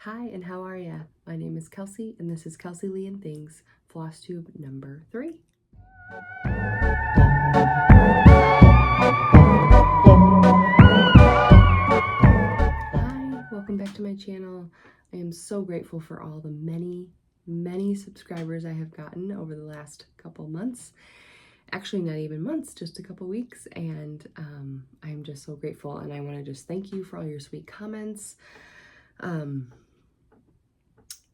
Hi, and how are ya? My name is Kelsey, and this is Kelsey Lee and Things, floss tube number 3. Hi, welcome back to my channel. I am so grateful for all the many subscribers I have gotten over the last couple months. Actually, not even months, just a couple weeks, and I'm just so grateful, and I want to just thank you for all your sweet comments.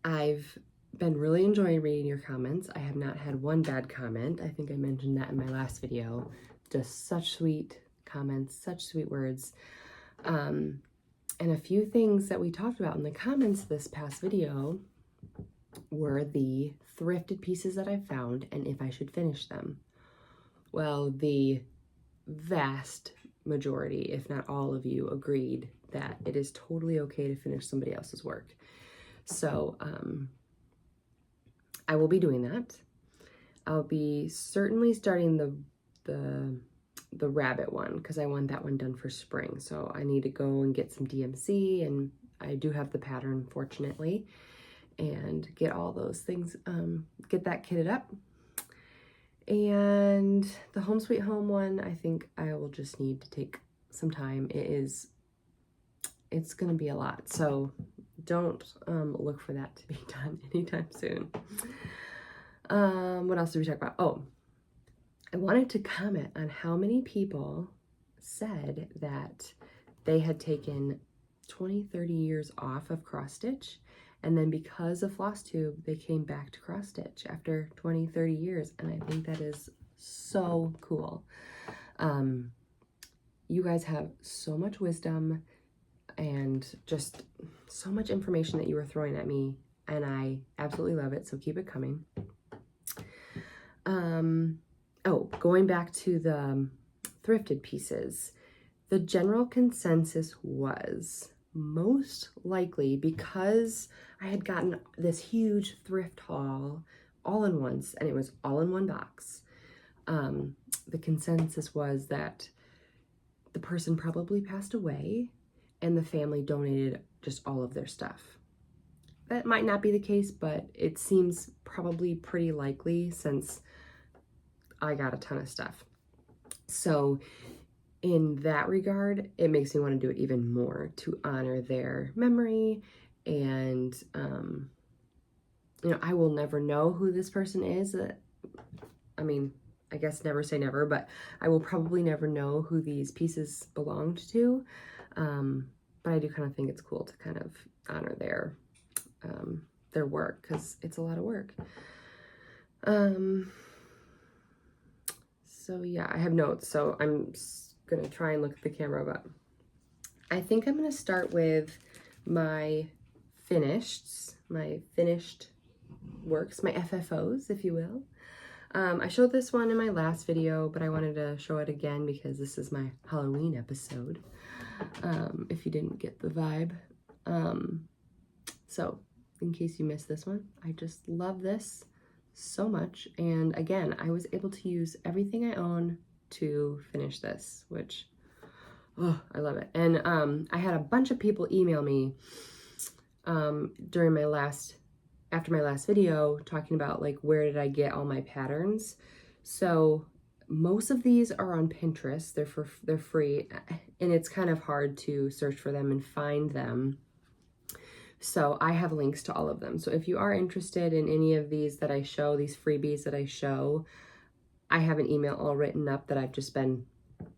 I've been really enjoying reading your comments. I have not had one bad comment. I think I mentioned that in my last video. Just such sweet comments, such sweet words. And a few things that we talked about in the comments this past video were the thrifted pieces that I found and if I should finish them. Well, the vast majority, if not all of you, agreed that it is totally okay to finish somebody else's work. So I will be doing that. I'll be certainly starting the rabbit one because I want that one done for spring. So I need to go and get some DMC, and I do have the pattern, fortunately, and get all those things, get that kitted up. And the Home Sweet Home one, I think I will just need to take some time. It's going to be a lot. So don't look for that to be done anytime soon. What else did we talk about? Oh, I wanted to comment on how many people said that they had taken 20, 30 years off of cross stitch, and then because of floss tube, they came back to cross stitch after 20, 30 years, and I think that is so cool. You guys have so much wisdom and just so much information that you were throwing at me, and I absolutely love it, so keep it coming. Oh, going back to the thrifted pieces, the general consensus was most likely because I had gotten this huge thrift haul all in once, and it was all in one box. The consensus was that the person probably passed away and the family donated just all of their stuff. That might not be the case, but it seems probably pretty likely since I got a ton of stuff. So in that regard, it makes me want to do it even more to honor their memory. And, I will never know who this person is. I mean, I guess never say never, but I will probably never know who these pieces belonged to. But I do kind of think it's cool to kind of honor their work because it's a lot of work. So yeah, I have notes, so I'm gonna try and look at the camera, but I think I'm gonna start with my finished works, my FFOs, if you will. I showed this one in my last video, but I wanted to show it again because this is my Halloween episode, if you didn't get the vibe. So in case you missed this one, I just love this so much. And again, I was able to use everything I own to finish this, which, oh, I love it. And I had a bunch of people email me after my last video talking about like where did I get all my patterns. So most of these are on Pinterest. They're free, and it's kind of hard to search for them and find them. So I have links to all of them. So if you are interested in any of these that I show, these freebies that I show, I have an email all written up that I've just been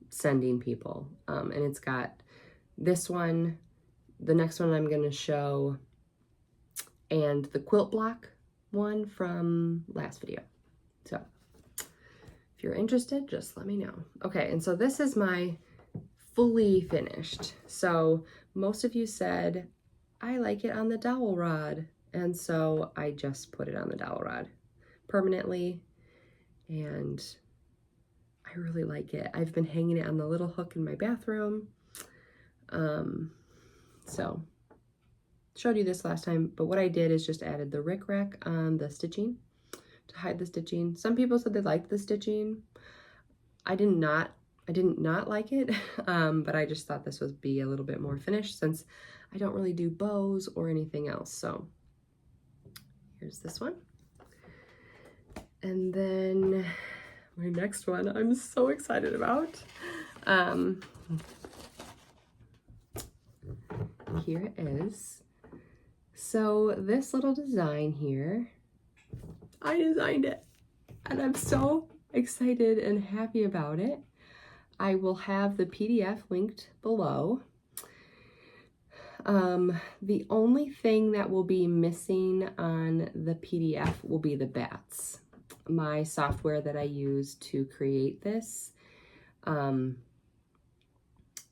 sending people. And it's got this one, the next one I'm going to show, and the quilt block one from last video. So if you're interested, just let me know. Okay, and so this is my fully finished. So most of you said, I like it on the dowel rod. And so I just put it on the dowel rod permanently. And I really like it. I've been hanging it on the little hook in my bathroom. So showed you this last time, but what I did is just added the rickrack on the stitching to hide the stitching. Some people said they liked the stitching. I did not like it, but I just thought this would be a little bit more finished since I don't really do bows or anything else. So here's this one. And then my next one I'm so excited about. Here it is. So this little design here, I designed it and I'm so excited and happy about it. I will have the PDF linked below. The only thing that will be missing on the PDF will be the bats. My software that I use to create this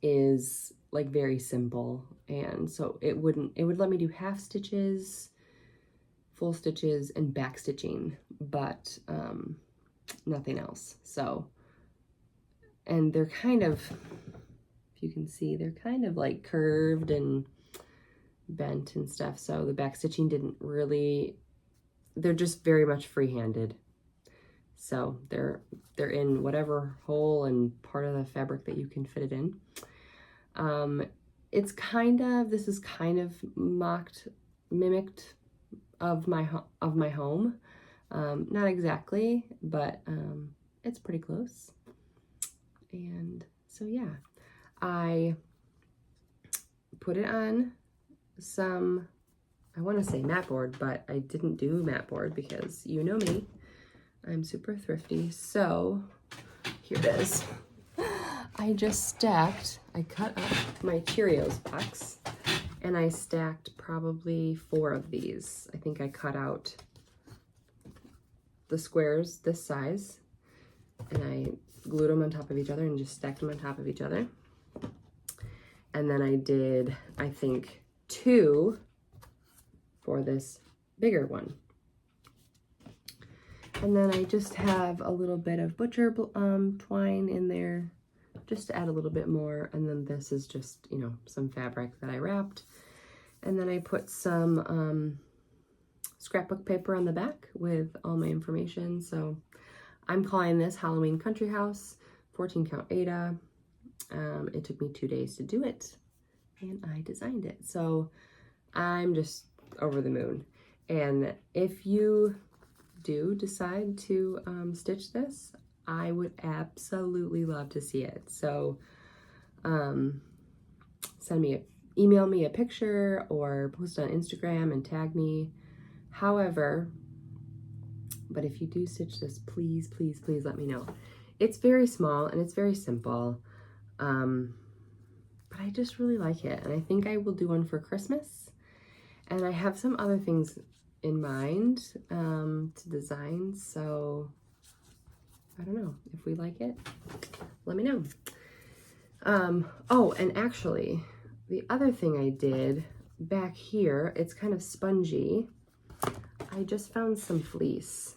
is like very simple, and so it would let me do half stitches, full stitches, and back stitching, but nothing else. So, and they're kind of, if you can see, they're kind of like curved and bent and stuff, so the back stitching didn't really, they're just very much free-handed. So they're in whatever hole and part of the fabric that you can fit it in. It's kind of, this is kind of mimicked of my home. Not exactly, but it's pretty close. And so yeah, I put it on some, I want to say mat board, but I didn't do mat board because you know me, I'm super thrifty. So here it is. I just stacked, I cut up my Cheerios box and I stacked probably 4 of these. I think I cut out the squares this size and I glued them on top of each other and just stacked them on top of each other. And then I did, I think, 2 for this bigger one. And then I just have a little bit of butcher twine in there just to add a little bit more. And then this is just, you know, some fabric that I wrapped. And then I put some scrapbook paper on the back with all my information. So I'm calling this Halloween Country House 14 count Aida. It took me 2 days to do it and I designed it. So I'm just over the moon. And if you do decide to stitch this, I would absolutely love to see it. So email me a picture or post on Instagram and tag me. However, but if you do stitch this, please, please, please let me know. It's very small and it's very simple, but I just really like it. And I think I will do one for Christmas. And I have some other things in mind to design, so I don't know. If we like it, let me know. Oh, and actually, the other thing I did back here, it's kind of spongy. I just found some fleece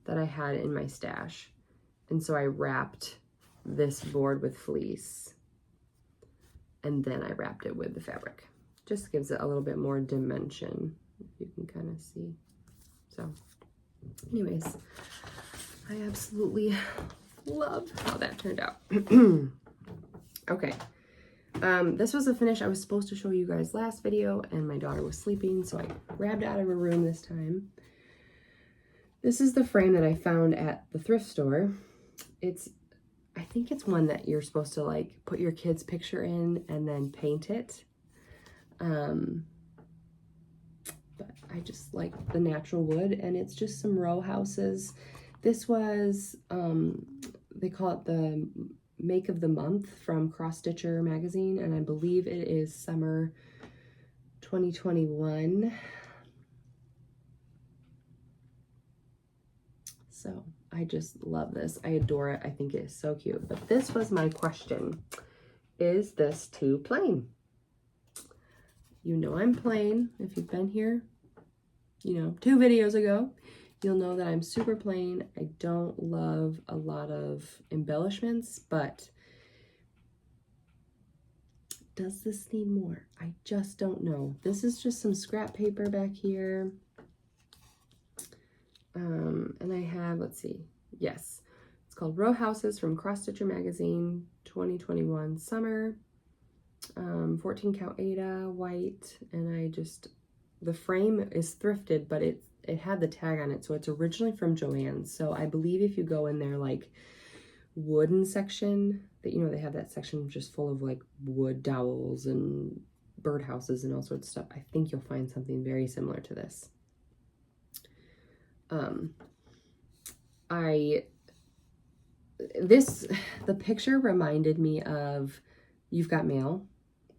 that I had in my stash, and so I wrapped this board with fleece, and then I wrapped it with the fabric. Just gives it a little bit more dimension, if you can kind of see. So anyways, I absolutely love how that turned out. Okay, this was a finish I was supposed to show you guys last video, and my daughter was sleeping, so I grabbed it out of her room this time. This is the frame that I found at the thrift store. I think it's one that you're supposed to like put your kid's picture in and then paint it. But I just like the natural wood, and it's just some row houses. This was, they call it the Make of the Month from Cross Stitcher magazine, and I believe it is summer 2021. So I just love this. I adore it. I think it is so cute. But this was my question. Is this too plain? You know I'm plain. If you've been here, you know, 2 videos ago, you'll know that I'm super plain. I don't love a lot of embellishments, but does this need more? I just don't know. This is just some scrap paper back here. And I have, let's see, yes, it's called Row Houses from Cross Stitcher magazine 2021 summer. 14 count Aida white, and the frame is thrifted, but it had the tag on it, so it's originally from Joann's. So I believe if you go in their like wooden section, that, you know, they have that section just full of like wood dowels and birdhouses and all sorts of stuff. I think you'll find something very similar to this. The picture reminded me of You've Got Mail,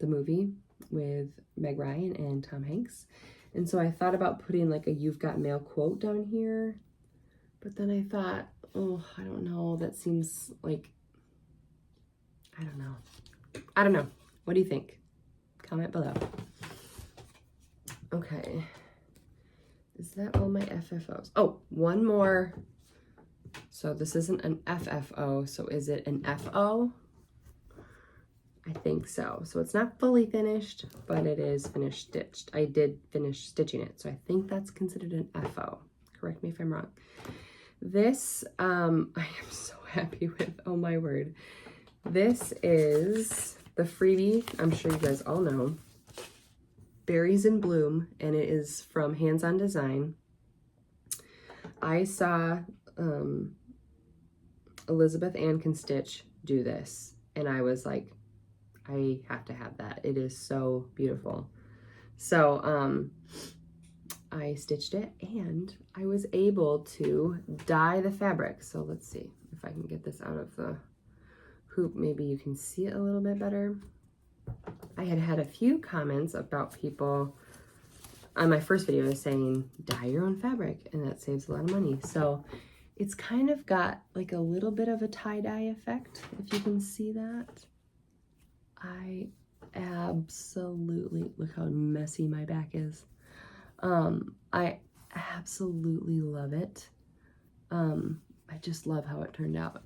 the movie with Meg Ryan and Tom Hanks. And so I thought about putting like a You've Got Mail quote down here, but then I thought, oh, I don't know. That seems like, I don't know. What do you think? Comment below. Okay. Is that all my FFOs? Oh, one more. So this isn't an FFO, so is it an FO? I think so. So it's not fully finished, but it is finished stitched. I did finish stitching it, so I think that's considered an FO. Correct me if I'm wrong. This, I am so happy with, oh my word. This is the freebie, I'm sure you guys all know, Berries in Bloom, and it is from Hands On Design. I saw Elizabeth Ann Stitch do this, and I was like, I have to have that. It is so beautiful. So I stitched it, and I was able to dye the fabric. So let's see if I can get this out of the hoop. Maybe you can see it a little bit better. I had a few comments about people on my first video saying dye your own fabric, and that saves a lot of money. So it's kind of got like a little bit of a tie-dye effect, if you can see that. I absolutely, look how messy my back is. I absolutely love it. I just love how it turned out.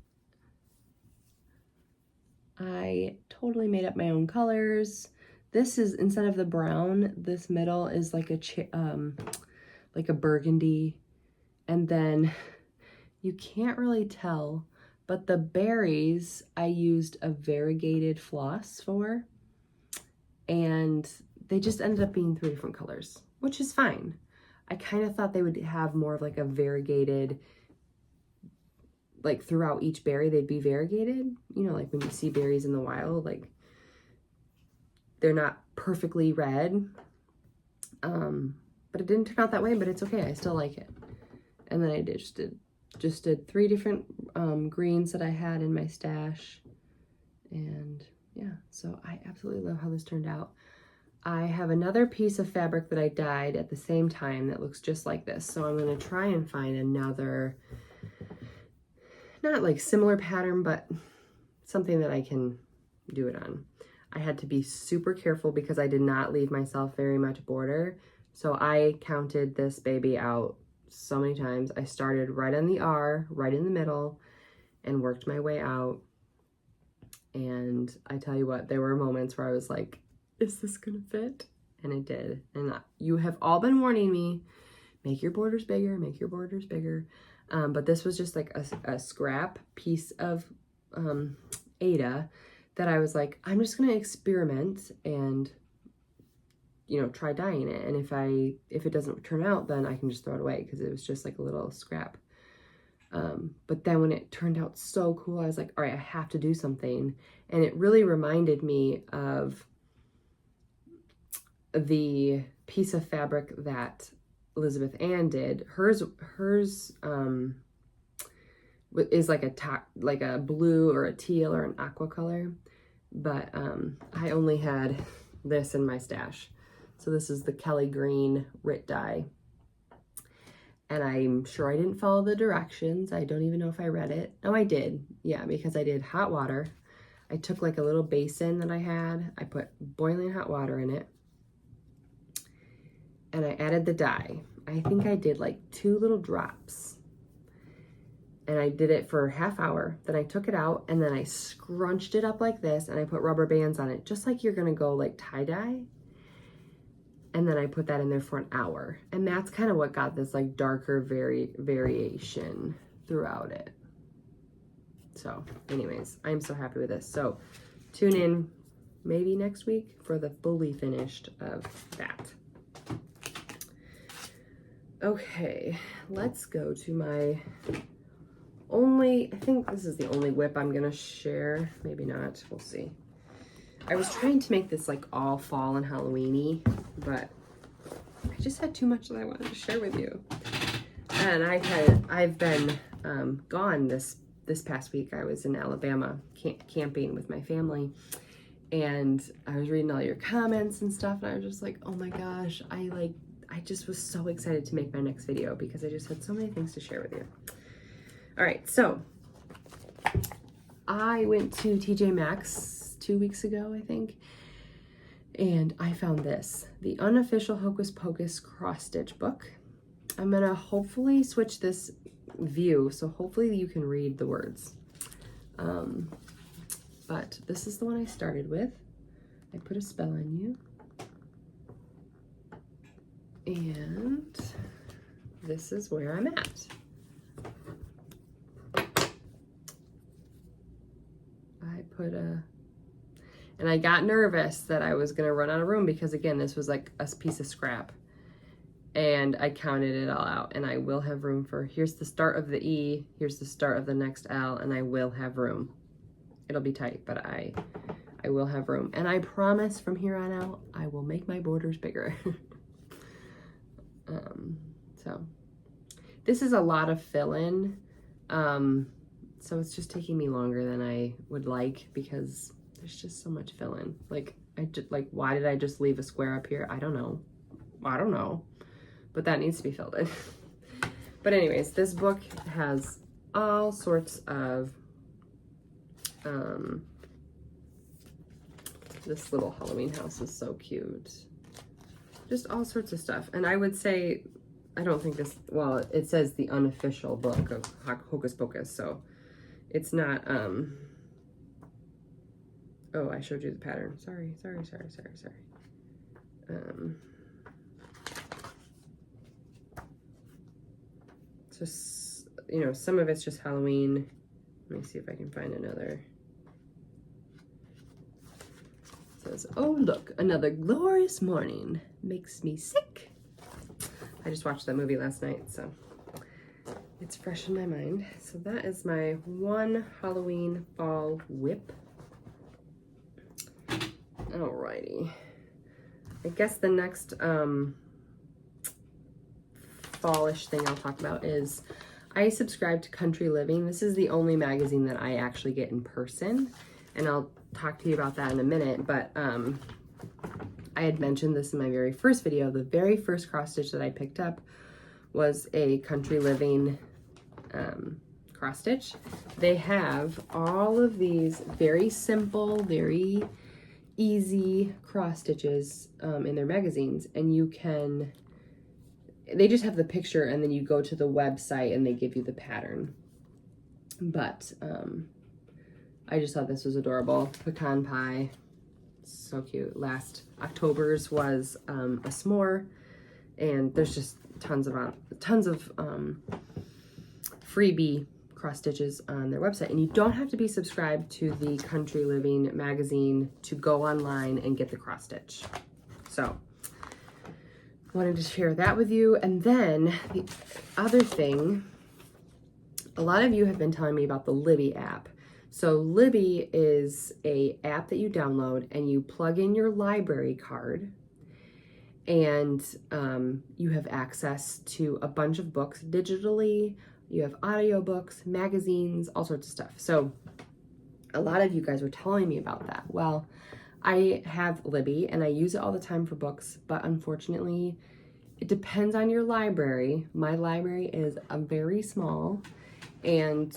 I totally made up my own colors. This is, instead of the brown, this middle is like a burgundy. And then you can't really tell, but the berries I used a variegated floss for, and they just ended up being 3 different colors, which is fine. I kind of thought they would have more of like a variegated, like throughout each berry they'd be variegated, you know, like when you see berries in the wild, like they're not perfectly red, but it didn't turn out that way, but it's okay, I still like it. And then I just did 3 different greens that I had in my stash, and yeah, so I absolutely love how this turned out. I have another piece of fabric that I dyed at the same time that looks just like this, so I'm going to try and find another, not like similar pattern, but something that I can do it on. I had to be super careful because I did not leave myself very much border, so I counted this baby out so many times. I started right on the R, right in the middle, and worked my way out. And I tell you what, there were moments where I was like, is this gonna fit? And it did. And you have all been warning me, make your borders bigger, make your borders bigger. But this was just like a scrap piece of Aida that I was like, I'm just gonna experiment and, you know, try dyeing it. And if it doesn't turn out, then I can just throw it away, because it was just like a little scrap. But then when it turned out so cool, I was like, all right, I have to do something. And it really reminded me of the piece of fabric that Elizabeth Ann did. Hers is like a blue or a teal or an aqua color, but I only had this in my stash. So this is the Kelly Green Rit dye. And I'm sure I didn't follow the directions. I don't even know if I read it. No, I did. Yeah, because I did hot water. I took like a little basin that I had. I put boiling hot water in it. And I added the dye. I think I did like 2 little drops. And I did it for a half hour. Then I took it out, and then I scrunched it up like this, and I put rubber bands on it, just like you're gonna go like tie-dye. And then I put that in there for an hour. And that's kind of what got this like darker variation throughout it. So anyways, I'm so happy with this. So tune in maybe next week for the fully finished of that. Okay, let's go to my I think this is the only WIP I'm gonna share. Maybe not, we'll see. I was trying to make this like all fall and Halloween-y, but I just had too much that I wanted to share with you. And I've been gone this past week. I was in Alabama camping with my family, and I was reading all your comments and stuff, and I was just like, oh my gosh, I just was so excited to make my next video because I just had so many things to share with you. All right, so I went to TJ Maxx 2 weeks ago, I think, and I found this, the unofficial Hocus Pocus cross stitch book. I'm gonna hopefully switch this view, so hopefully you can read the words. But this is the one I started with. I put a spell on you. And this is where I'm at. And I got nervous that I was gonna run out of room because again, this was like a piece of scrap. And I counted it all out, and I will have room for, here's the start of the E, here's the start of the next L, and I will have room. It'll be tight, but I will have room. And I promise from here on out, I will make my borders bigger. So this is a lot of fill-in. So it's just taking me longer than I would like because there's just so much fill-in. Like, why did I just leave a square up here? I don't know. But that needs to be filled in. But anyways, this book has all sorts of, this little Halloween house is so cute. Just all sorts of stuff. And I would say, I don't think this, well, it says the unofficial book of Hocus Pocus, so it's not, oh, I showed you the pattern. Sorry. So, you know, some of it's just Halloween. Let me see if I can find another. It says, oh, look, another glorious morning. Makes me sick. I just watched that movie last night, so it's fresh in my mind. So that is my one Halloween fall WIP. Alrighty. I guess the next fallish thing I'll talk about is I subscribe to Country Living. This is the only magazine that I actually get in person, and I'll talk to you about that in a minute, but I had mentioned this in my very first video. The very first cross stitch that I picked up was a Country Living cross stitch. They have all of these very simple, very easy cross stitches in their magazines, and you can, they just have the picture and then you go to the website and they give you the pattern. But I just thought this was adorable. Pecan pie, so cute. Last October's was a s'more, and there's just tons of freebie cross stitches on their website, and you don't have to be subscribed to the Country Living magazine to go online and get the cross stitch. So wanted to share that with you. And then the other thing, a lot of you have been telling me about the Libby app. So Libby is a app that you download and you plug in your library card, and you have access to a bunch of books digitally. You have audiobooks, magazines, all sorts of stuff. So a lot of you guys were telling me about that. Well, I have Libby and I use it all the time for books, but unfortunately it depends on your library. My library is very small, and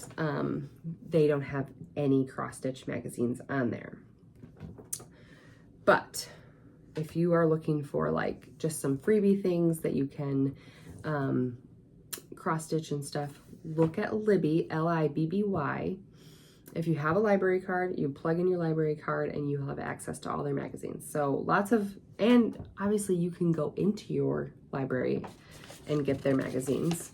they don't have any cross-stitch magazines on there. But if you are looking for like just some freebie things that you can cross-stitch and stuff, look at Libby, Libby. If you have a library card, you plug in your library card and you have access to all their magazines. So lots of, and obviously you can go into your library and get their magazines.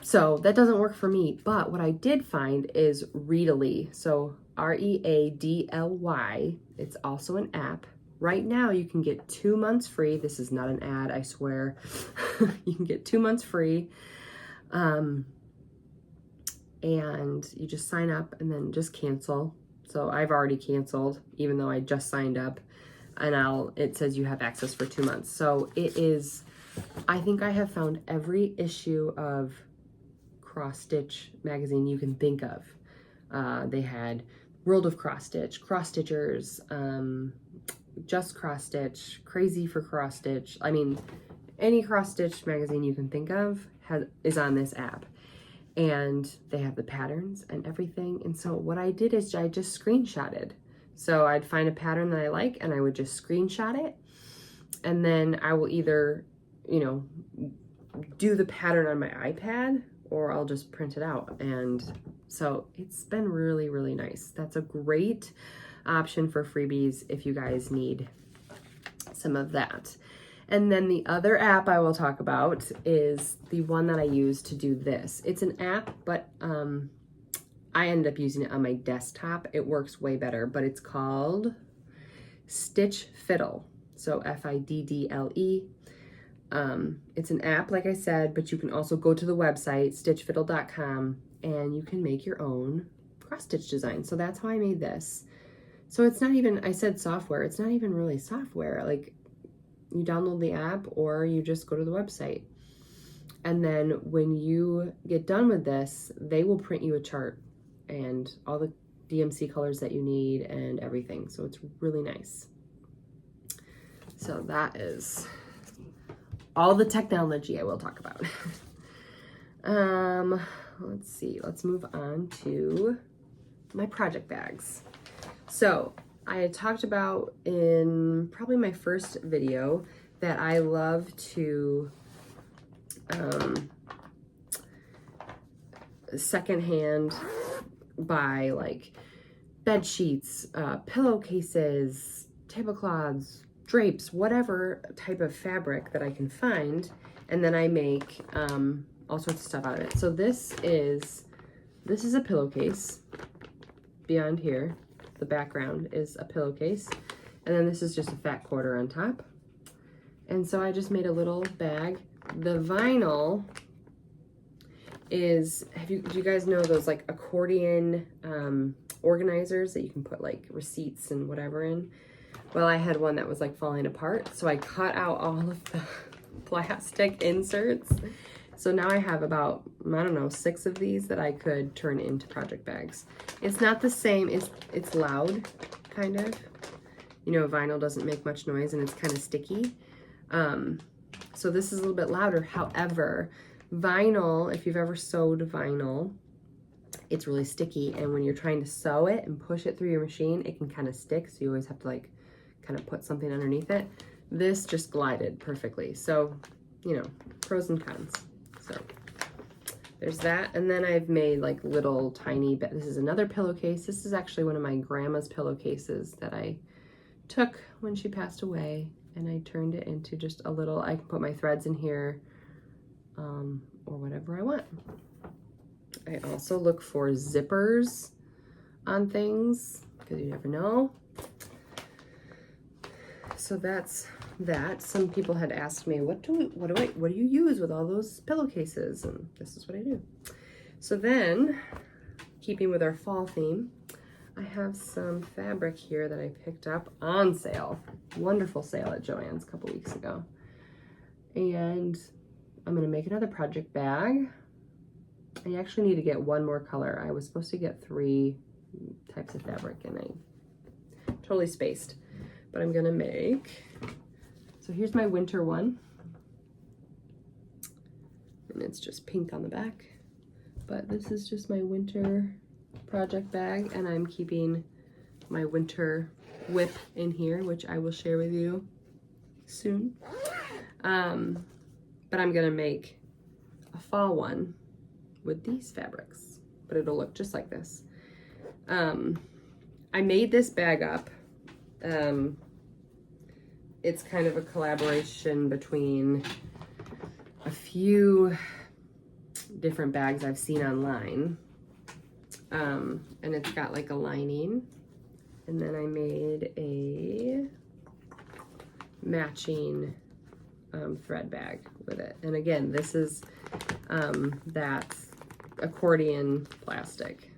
So that doesn't work for me, but what I did find is Readly. So Readly. It's also an app. Right now you can get 2 months free. This is not an ad, I swear. You can get 2 months free. And you just sign up and then just cancel. So I've already canceled, even though I just signed up, and it says you have access for 2 months. So it is, I think I have found every issue of Cross Stitch magazine you can think of. They had World of Cross Stitch, Cross Stitchers, Just Cross Stitch, Crazy for Cross Stitch. I mean, any Cross Stitch magazine you can think of is on this app. And they have the patterns and everything. And so what I did is I just screenshotted. So I'd find a pattern that I like and I would just screenshot it. And then I will either, you know, do the pattern on my iPad or I'll just print it out. And so it's been really, really nice. That's a great option for freebies if you guys need some of that. And then the other app I will talk about is the one that I use to do this. It's an app, but I ended up using it on my desktop. It works way better, but it's called Stitch Fiddle. So Fiddle. It's an app, like I said, but you can also go to the website, stitchfiddle.com, and you can make your own cross-stitch design. So that's how I made this. So it's not even, I said software, it's not even really software. Like, you download the app or you just go to the website. And then when you get done with this, they will print you a chart and all the DMC colors that you need and everything. So it's really nice. So that is all the technology I will talk about. Let's see, let's move on to my project bags. So I had talked about in probably my first video that I love to secondhand buy like bed sheets, pillowcases, tablecloths, drapes, whatever type of fabric that I can find, and then I make all sorts of stuff out of it. So this is a pillowcase. Beyond here, the background is a pillowcase, and then this is just a fat quarter on top. And so I just made a little bag. The vinyl is, do you guys know those like accordion organizers that you can put like receipts and whatever in? Well, I had one that was like falling apart, so I cut out all of the plastic inserts. So now I have about, I don't know, 6 of these that I could turn into project bags. It's not the same, it's loud, kind of. You know, vinyl doesn't make much noise and it's kind of sticky. So this is a little bit louder. However, vinyl, if you've ever sewed vinyl, it's really sticky. And when you're trying to sew it and push it through your machine, it can kind of stick. So you always have to like kind of put something underneath it. This just glided perfectly. So, you know, pros and cons. So there's that. And then I've made like little tiny, this is another pillowcase. This is actually one of my grandma's pillowcases that I took when she passed away, and I turned it into just a little, I can put my threads in here or whatever I want. I also look for zippers on things because you never know. So that's that. Some people had asked me, what do you use with all those pillowcases? And this is what I do. So then, keeping with our fall theme, I have some fabric here that I picked up on sale. Wonderful sale at Joann's a couple weeks ago. And I'm gonna make another project bag. I actually need to get one more color. I was supposed to get 3 types of fabric and I totally spaced. But I'm gonna make, so here's my winter one. And it's just pink on the back. But this is just my winter project bag, and I'm keeping my winter whip in here, which I will share with you soon. But I'm gonna make a fall one with these fabrics, but it'll look just like this. I made this bag up. It's kind of a collaboration between a few different bags I've seen online. And it's got like a lining. And then I made a matching thread bag with it. And again, this is that accordion plastic.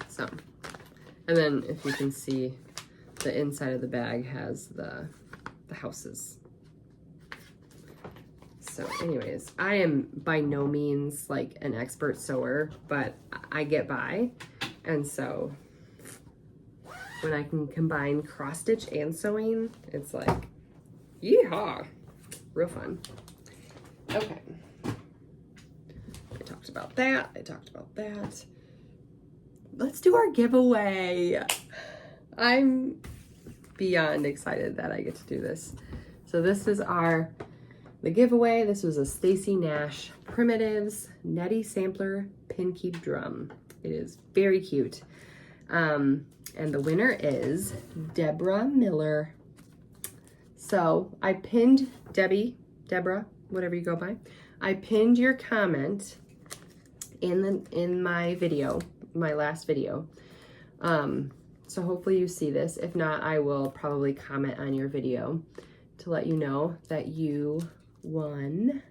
So, and then if you can see, the inside of the bag has the houses. So anyways, I am by no means like an expert sewer, but I get by. And so when I can combine cross stitch and sewing, it's like, yeehaw, real fun. Okay. I talked about that. Let's do our giveaway. I'm beyond excited that I get to do this. So this is the giveaway. This was a Stacy Nash Primitives Netty Sampler Pin Keep Drum. It is very cute. And the winner is Deborah Miller. So I pinned Deborah, whatever you go by. I pinned your comment in my video, my last video. So hopefully you see this. If not, I will probably comment on your video to let you know that you won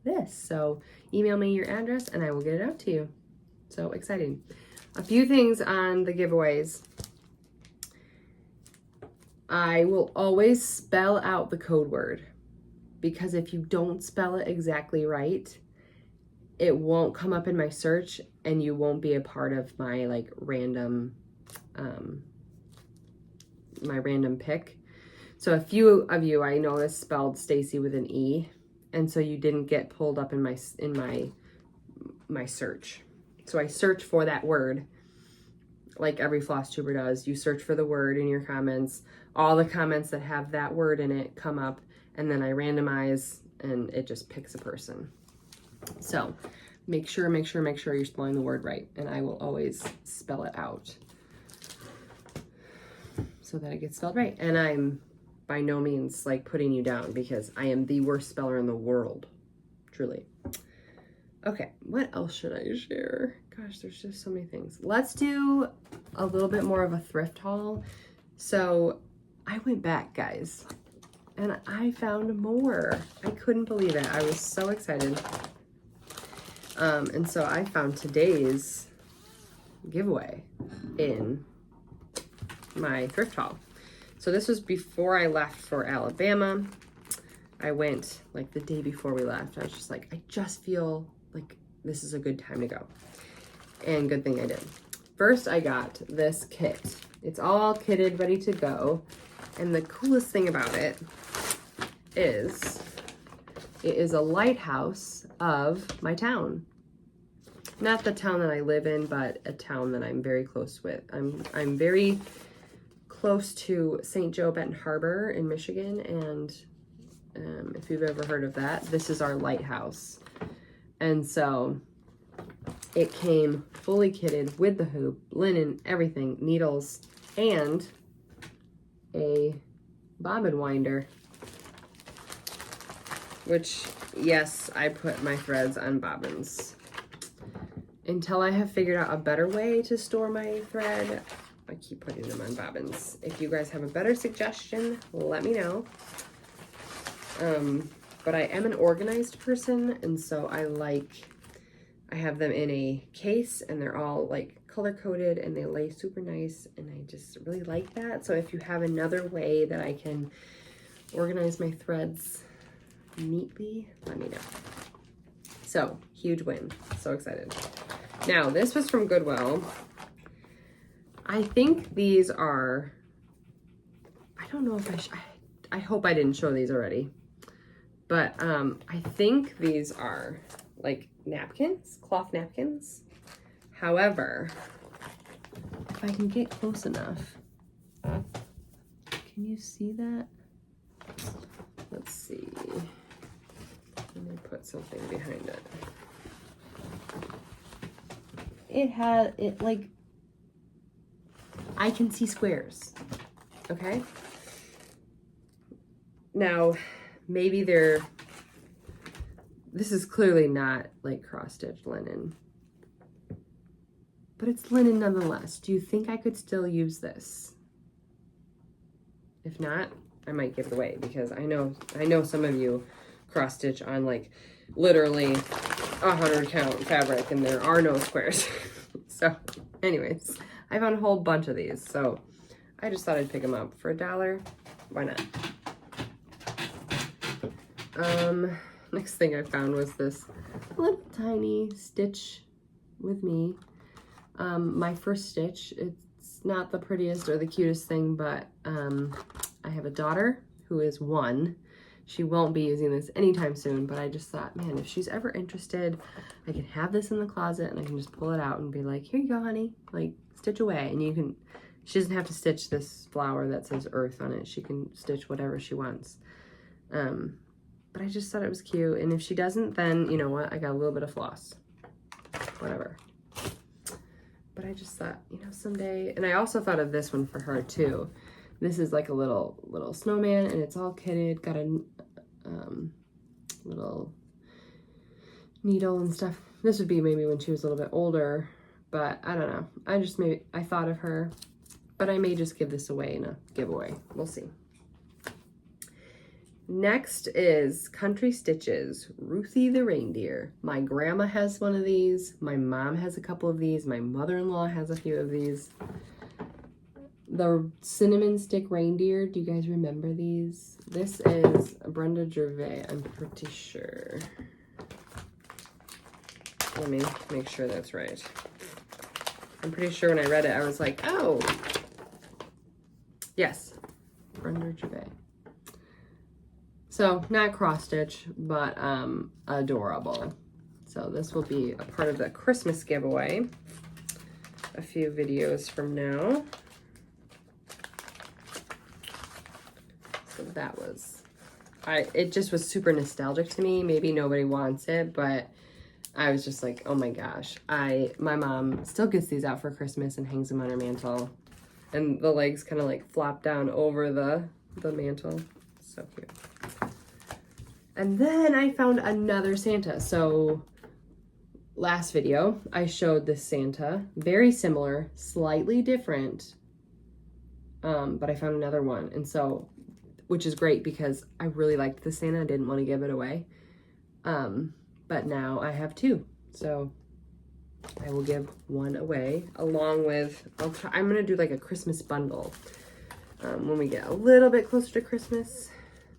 this. So email me your address and I will get it out to you. So exciting. A few things on the giveaways. I will always spell out the code word, because if you don't spell it exactly right, it won't come up in my search and you won't be a part of my like random pick. So a few of you I noticed spelled Stacy with an E, and so you didn't get pulled up in my search. So I search for that word like every floss tuber does. You search for the word in your comments. All the comments that have that word in it come up, and then I randomize and it just picks a person. So make sure you're spelling the word right, and I will always spell it out so that it gets spelled right. And I'm by no means like putting you down, because I am the worst speller in the world, truly. Okay, what else should I share? Gosh, there's just so many things. Let's do a little bit more of a thrift haul. So I went back, guys, and I found more. I couldn't believe it. I was so excited. And so I found today's giveaway in my thrift haul. So this was before I left for Alabama. I went like the day before we left. I was just like, I just feel like this is a good time to go. And good thing I did. First, I got this kit. It's all kitted, ready to go. And the coolest thing about it is a lighthouse of my town. Not the town that I live in, but a town that I'm very close with. I'm very close to St. Joe Benton Harbor in Michigan, and if you've ever heard of that, this is our lighthouse. And so it came fully kitted with the hoop, linen, everything, needles, and a bobbin winder, which, yes, I put my threads on bobbins. Until I have figured out a better way to store my thread, I keep putting them on bobbins. If you guys have a better suggestion, let me know. But I am an organized person, and so I have them in a case, and they're all like color coded and they lay super nice, and I just really like that. So if you have another way that I can organize my threads neatly, let me know. So huge win, so excited. Now this was from Goodwill. I think these are, I don't know if I hope I didn't show these already, but I think these are like napkins, cloth napkins. However, if I can get close enough, can you see that? Let's see. Let me put something behind it. It like, I can see squares, okay? Now, maybe this is clearly not like cross-stitched linen. but it's linen nonetheless. Do you think I could still use this? If not, I might give it away, because I know some of you cross stitch on like literally 100 count fabric and there are no squares. So anyways, I found a whole bunch of these, so I just thought I'd pick them up for $1. Why not? Next thing I found was this little tiny Stitch with Me. My first stitch. It's not the prettiest or the cutest thing, but I have a daughter who is 1. She won't be using this anytime soon, but I just thought, man, if she's ever interested, I can have this in the closet and I can just pull it out and be like, here you go, honey, like stitch away. And she doesn't have to stitch this flower that says Earth on it. She can stitch whatever she wants. But I just thought it was cute. And if she doesn't, then you know what? I got a little bit of floss, whatever. But I just thought, you know, someday, and I also thought of this one for her too. This is like a little snowman, and it's all kitted, got a little needle and stuff. This would be maybe when she was a little bit older, but I don't know. I thought of her, but I may just give this away in a giveaway. We'll see. Next is Country Stitches, Ruthie the Reindeer. My grandma has one of these. My mom has a couple of these. My mother-in-law has a few of these. The cinnamon stick reindeer, do you guys remember these? This is Brenda Gervais, I'm pretty sure. Let me make sure that's right. I'm pretty sure when I read it, I was like, oh. Yes, Brenda Gervais. So, not cross-stitch, but adorable. So this will be a part of the Christmas giveaway a few videos from now. So that was, it just was super nostalgic to me. Maybe nobody wants it, but I was just like, oh my gosh. My mom still gets these out for Christmas and hangs them on her mantle. And the legs kind of like flop down over the mantle. So cute. And then I found another Santa. So last video, I showed this Santa. Very similar, slightly different. But I found another one. And so, which is great because I really liked the Santa. I didn't want to give it away. But now I have 2. So I will give one away along with, I'm going to do like a Christmas bundle when we get a little bit closer to Christmas.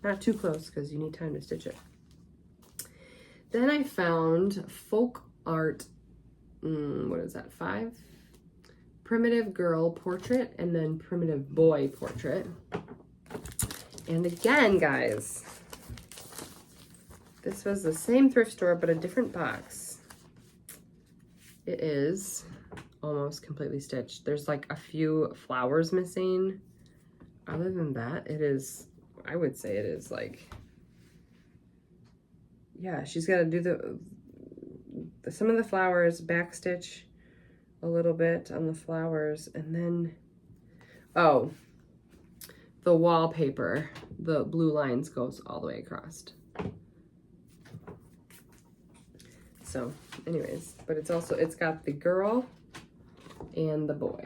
Not too close because you need time to stitch it. Then I found Folk Art, what is that, 5? Primitive Girl Portrait and then Primitive Boy Portrait. And again, guys, this was the same thrift store, but a different box. It is almost completely stitched. There's like a few flowers missing. Other than that, it is, I would say it is like, yeah, she's got to do some of the flowers, back stitch a little bit on the flowers, and then, oh, the wallpaper, the blue lines goes all the way across. So anyways, but it's got the girl and the boy.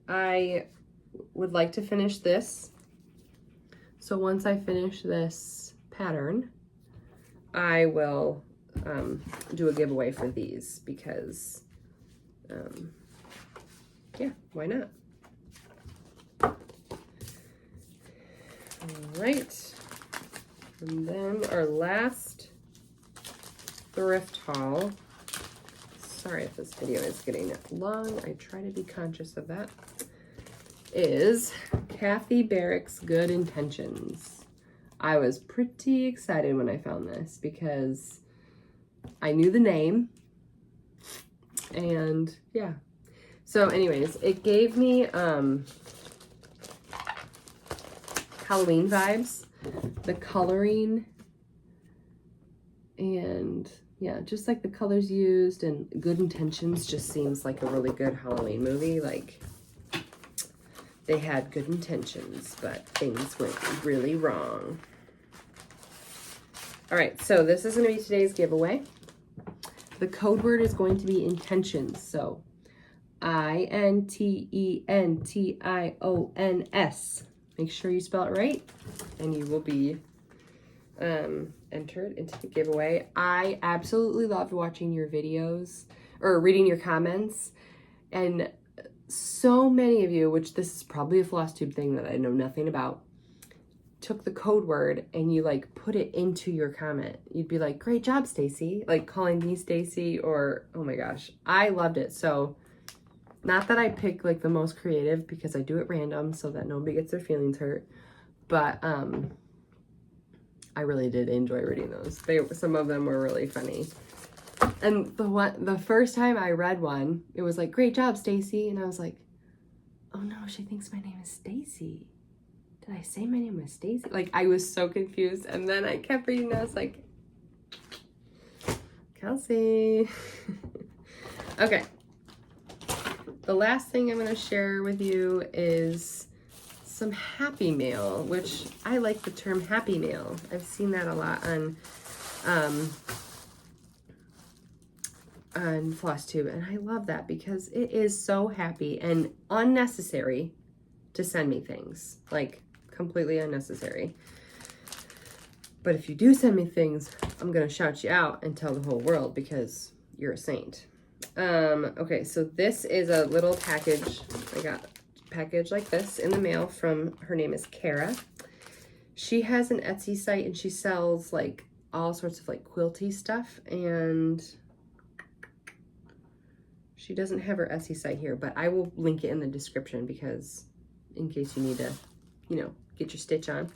I would like to finish this. So once I finish this pattern, I will do a giveaway for these because, yeah, why not? All right. And then our last thrift haul. Sorry if this video is getting long. I try to be conscious of that. Is Kathy Barrick's Good Intentions. I was pretty excited when I found this because I knew the name. And yeah. So anyways, it gave me Halloween vibes. The coloring and yeah, just like the colors used, and Good Intentions just seems like a really good Halloween movie. Like they had good intentions, but things went really wrong. All right, so this is going to be today's giveaway. The code word is going to be intentions. So intentions. Make sure you spell it right, and you will be entered into the giveaway. I absolutely loved watching your videos or reading your comments, and so many of you, which this is probably a FlossTube thing that I know nothing about, took the code word and you like put it into your comment. You'd be like, great job, Stacy, like calling me Stacy, or oh my gosh, I loved it. So not that I pick like the most creative, because I do it random so that nobody gets their feelings hurt, but I really did enjoy reading those. Some of them were really funny. And the first time I read one, it was like, great job, Stacy, and I was like, oh no, she thinks my name is Stacy. Did I say my name was Stacy? Like, I was so confused. And then I kept reading and I was like, Kelsey. Okay. The last thing I'm going to share with you is some Happy Mail, which I like the term Happy Mail. I've seen that a lot on FlossTube, and I love that because it is so happy and unnecessary to send me things. Like, completely unnecessary. But if you do send me things, I'm gonna shout you out and tell the whole world because you're a saint. Okay, so this is a little package. I got a package like this in the mail from, her name is Kara. She has an Etsy site and she sells like all sorts of like quilty stuff, and she doesn't have her Etsy site here, but I will link it in the description because in case you need to, you know, get your stitch on,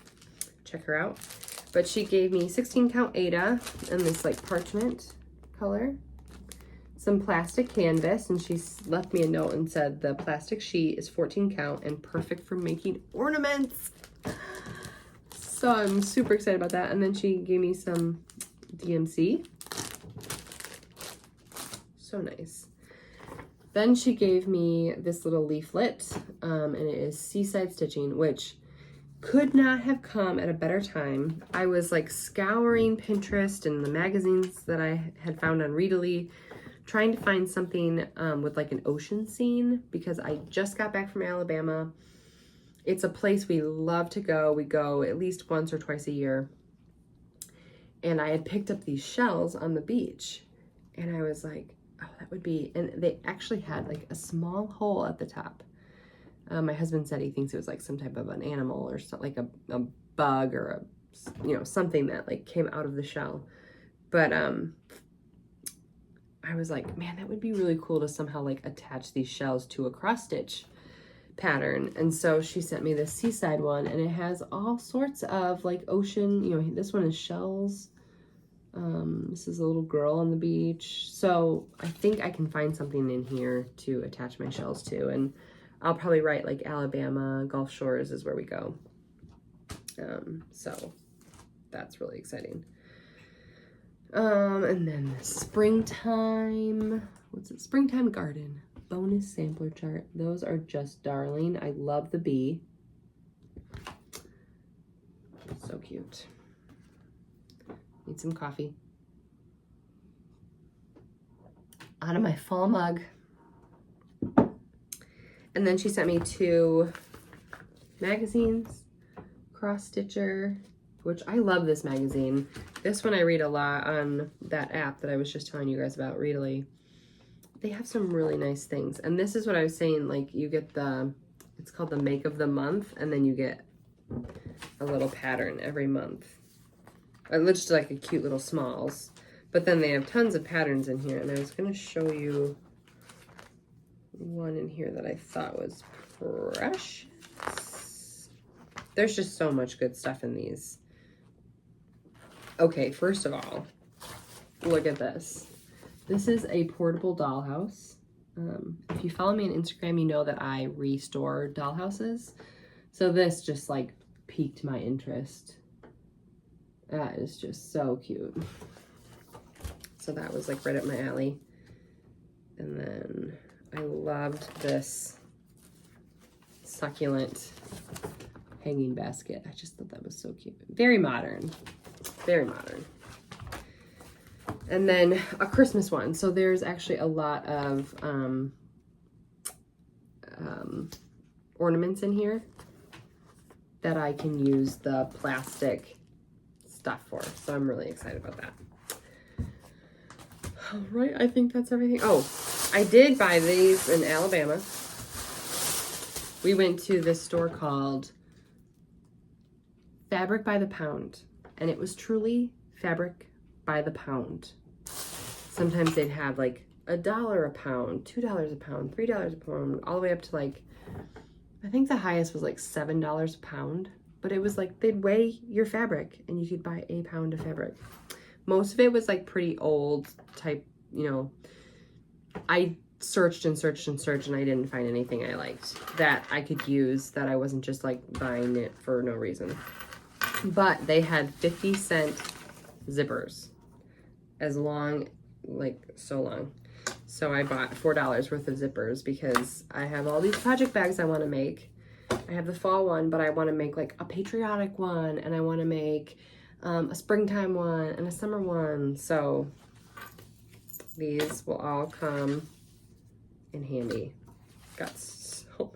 check her out. But she gave me 16 count Aida in this like parchment color, some plastic canvas, and she left me a note and said the plastic sheet is 14 count and perfect for making ornaments. So I'm super excited about that. And then she gave me some DMC. So nice. Then she gave me this little leaflet, and it is Seaside Stitching, which could not have come at a better time. I was like scouring Pinterest and the magazines that I had found on Readly, trying to find something with like an ocean scene, because I just got back from Alabama. It's a place we love to go. We go at least once or twice a year. And I had picked up these shells on the beach, and I was like, oh, that would be, and they actually had like a small hole at the top. My husband said he thinks it was like some type of an animal or something, like a bug or a, you know, something that like came out of the shell. But I was like, man, that would be really cool to somehow like attach these shells to a cross stitch pattern. And so she sent me this Seaside one, and it has all sorts of like ocean, you know, this one is shells. This is a little girl on the beach. So I think I can find something in here to attach my shells to, and I'll probably write like Alabama, Gulf Shores is where we go. So that's really exciting. And then the springtime, what's it? Springtime Garden bonus sampler chart. Those are just darling. I love the bee. So cute. Need some coffee. Out of my fall mug. And then she sent me 2 magazines. Cross Stitcher, which I love this magazine. This one I read a lot on that app that I was just telling you guys about, Readly. They have some really nice things. And this is what I was saying, like you get the, it's called the Make of the Month, and then you get a little pattern every month. It looks just like a cute little smalls. But then they have tons of patterns in here, and I was going to show you one in here that I thought was precious. There's just so much good stuff in these. Okay, first of all, look at this. This is a portable dollhouse. If you follow me on Instagram, you know that I restore dollhouses. So this just like piqued my interest. That is just so cute. So that was like right up my alley. And then I loved this succulent hanging basket. I just thought that was so cute. Very modern. Very modern. And then a Christmas one. So there's actually a lot of ornaments in here that I can use the plastic stuff for. So I'm really excited about that. All right, I think that's everything. Oh, I did buy these in Alabama. We went to this store called Fabric by the Pound, and it was truly fabric by the pound. Sometimes they'd have like $1 a pound, $2 a pound, $3 a pound, all the way up to like, I think the highest was like $7 a pound, but it was like they'd weigh your fabric and you could buy a pound of fabric. Most of it was like pretty old type, you know. I searched and searched and searched and I didn't find anything I liked that I could use, that I wasn't just like buying it for no reason. But they had 50-cent zippers, as long, like so long. So I bought $4 worth of zippers because I have all these project bags I want to make. I have the fall one, but I want to make like a patriotic one, and I want to make a springtime one and a summer one. So these will all come in handy. Got so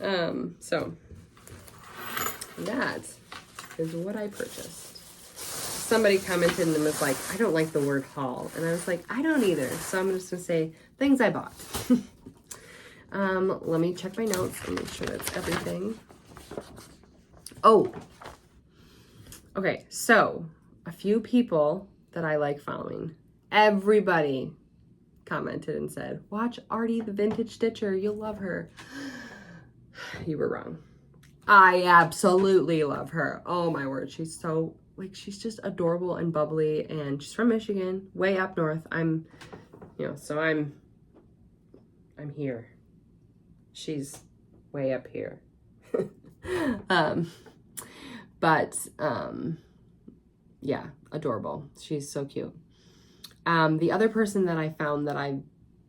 many. So that is what I purchased. Somebody commented and was like, I don't like the word haul. And I was like, I don't either. So I'm just gonna say things I bought. Let me check my notes and make sure that's everything. Oh, okay. So a few people that I like following, everybody commented and said, watch Artie the Vintage Stitcher. You'll love her. You were wrong. I absolutely love her. Oh my word. She's so, like, she's just adorable and bubbly, and she's from Michigan, way up north. I'm here. She's way up here. Yeah, adorable. She's so cute. The other person that I found that I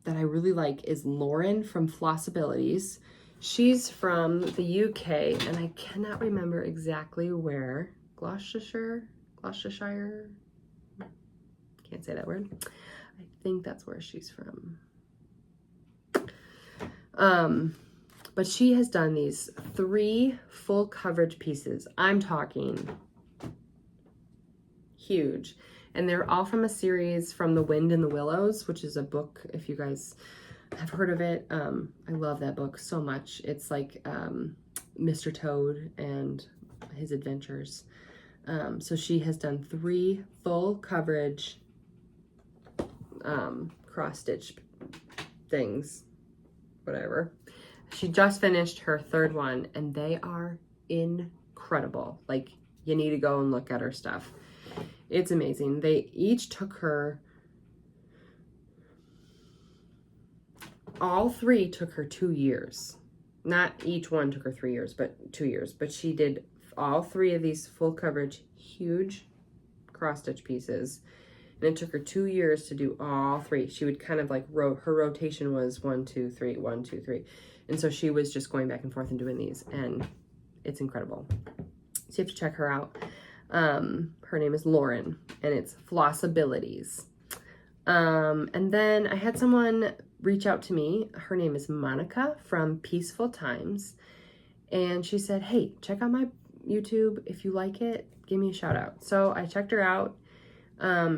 really like is Lauren from Flossabilities. She's from the UK, and I cannot remember exactly where. Gloucestershire? Can't say that word. I think that's where she's from. But she has done these 3 full coverage pieces. I'm talking huge. And they're all from a series from The Wind and the Willows, which is a book, if you guys have heard of it. I love that book so much. It's like Mr. Toad and his adventures. So she has done 3 full coverage cross-stitch things, whatever. She just finished her 3rd one, and they are incredible. Like, you need to go and look at her stuff. It's amazing. They each took her, all 3 took her 2 years. Not each one took her 3 years, but 2 years. But she did all 3 of these full coverage, huge cross-stitch pieces. And it took her 2 years to do all 3. She would kind of like, her rotation was 1, 2, 3, 1, 2, 3. And so she was just going back and forth and doing these, and it's incredible. So you have to check her out. Her name is Lauren, and it's Flossabilities. And then I had someone reach out to me. Her name is Monica from Peaceful Times. And she said, hey, check out my YouTube. If you like it, give me a shout out. So I checked her out.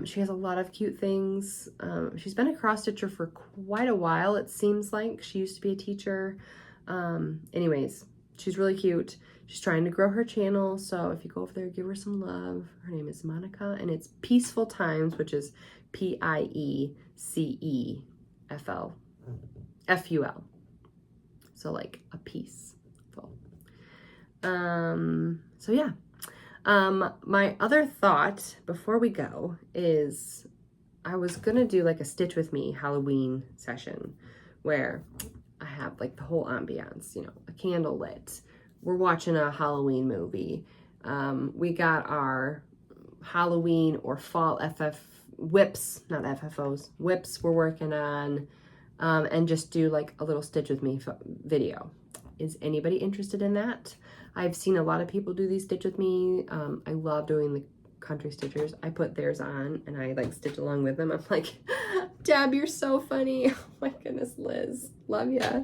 She has a lot of cute things. She's been a cross stitcher for quite a while. It seems like she used to be a teacher. Anyways, she's really cute. She's trying to grow her channel. So if you go over there, give her some love. Her name is Monica, and it's Peaceful Times, which is PIECEFL. So like a peaceful. So yeah. My other thought before we go is I was gonna do like a Stitch With Me Halloween session where I have like the whole ambiance, you know, a candle lit. We're watching a Halloween movie. We got our Halloween or fall whips we're working on, and just do like a little Stitch With Me video. Is anybody interested in that? I've seen a lot of people do these Stitch With Me. I love doing country stitchers. I put theirs on and I like stitch along with them. I'm like, Deb, you're so funny. Oh my goodness, Liz, love ya.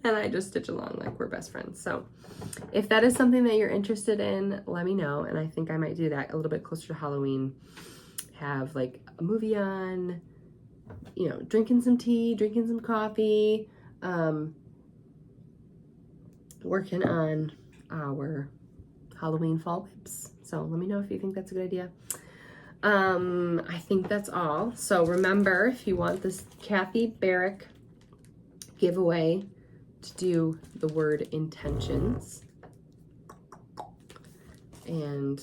And I just stitch along like we're best friends. So if that is something that you're interested in, let me know. And I think I might do that a little bit closer to Halloween. Have like a movie on, you know, drinking some tea, drinking some coffee, working on our Halloween fall whips. So let me know if you think that's a good idea. I think that's all. So remember, if you want this Kathy Barrick giveaway, to do the word intentions. And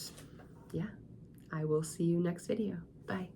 yeah, I will see you next video. Bye.